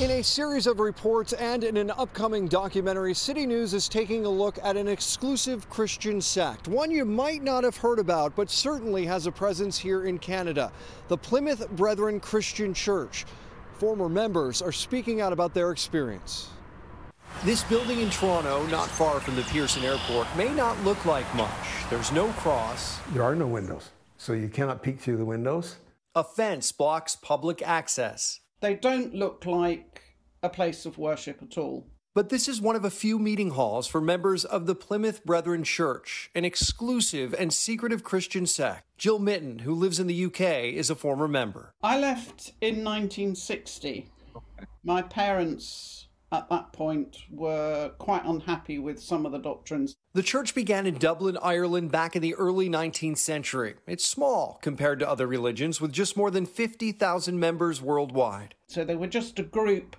In a series of reports and in an upcoming documentary, CityNews is taking a look at an exclusive Christian sect, one you might not have heard about, but certainly has a presence here in Canada, the Plymouth Brethren Christian Church. Former members are speaking out about their experience. This building in Toronto, not far from the Pearson Airport, may not look like much. There's no cross. There are no windows, so you cannot peek through the windows. A fence blocks public access. They don't look like a place of worship at all. But this is one of a few meeting halls for members of the Plymouth Brethren Church, an exclusive and secretive Christian sect. Jill Mitten, who lives in the UK, is a former member. I left in 1960. My parents at that point were quite unhappy with some of the doctrines. The church began in Dublin, Ireland back in the early 19th century. It's small compared to other religions, with just more than 50,000 members worldwide. So they were just a group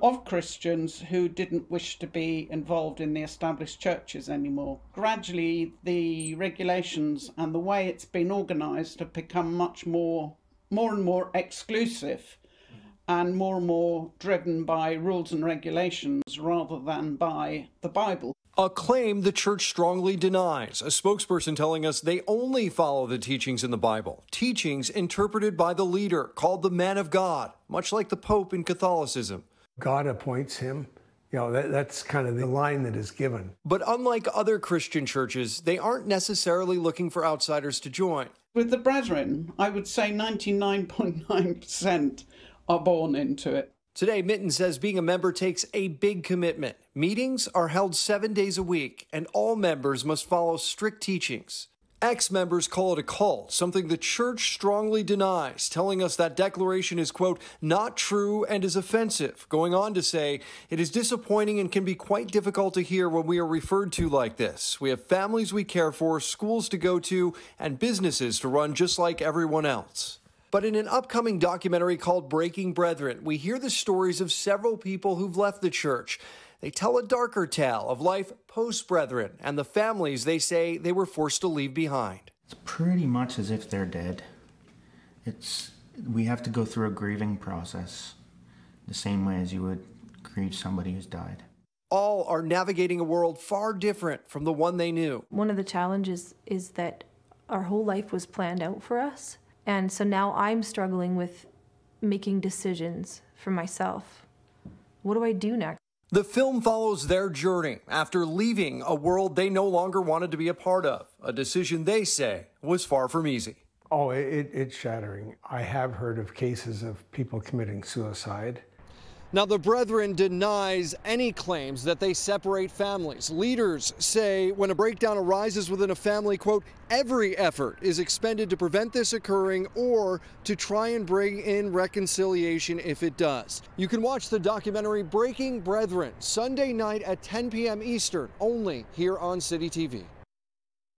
of Christians who didn't wish to be involved in the established churches anymore. Gradually, the regulations and the way it's been organised have become much more and more exclusive and more driven by rules and regulations rather than by the Bible. A claim the church strongly denies, a spokesperson telling us they only follow the teachings in the Bible, teachings interpreted by the leader, called the man of God, much like the Pope in Catholicism. God appoints him. You know, that's kind of the line that is given. But unlike other Christian churches, they aren't necessarily looking for outsiders to join. With the Brethren, I would say 99.9% are born into it. Today, Mitten says being a member takes a big commitment. Meetings are held 7 days a week, and all members must follow strict teachings. Ex-members call it a cult, something the church strongly denies, telling us that declaration is, quote, not true and is offensive, going on to say, it is disappointing and can be quite difficult to hear when we are referred to like this. We have families we care for, schools to go to, and businesses to run just like everyone else. But in an upcoming documentary called Breaking Brethren, we hear the stories of several people who've left the church. They tell a darker tale of life post-Brethren and the families they say they were forced to leave behind. It's pretty much as if they're dead. We have to go through a grieving process, the same way as you would grieve somebody who's died. All are navigating a world far different from the one they knew. One of the challenges is that our whole life was planned out for us. And so now I'm struggling with making decisions for myself. What do I do next? The film follows their journey after leaving a world they no longer wanted to be a part of, a decision they say was far from easy. Oh, it's shattering. I have heard of cases of people committing suicide. Now, the Brethren denies any claims that they separate families. Leaders say when a breakdown arises within a family, quote, every effort is expended to prevent this occurring or to try and bring in reconciliation if it does. You can watch the documentary Breaking Brethren Sunday night at 10 p.m. Eastern, only here on City TV.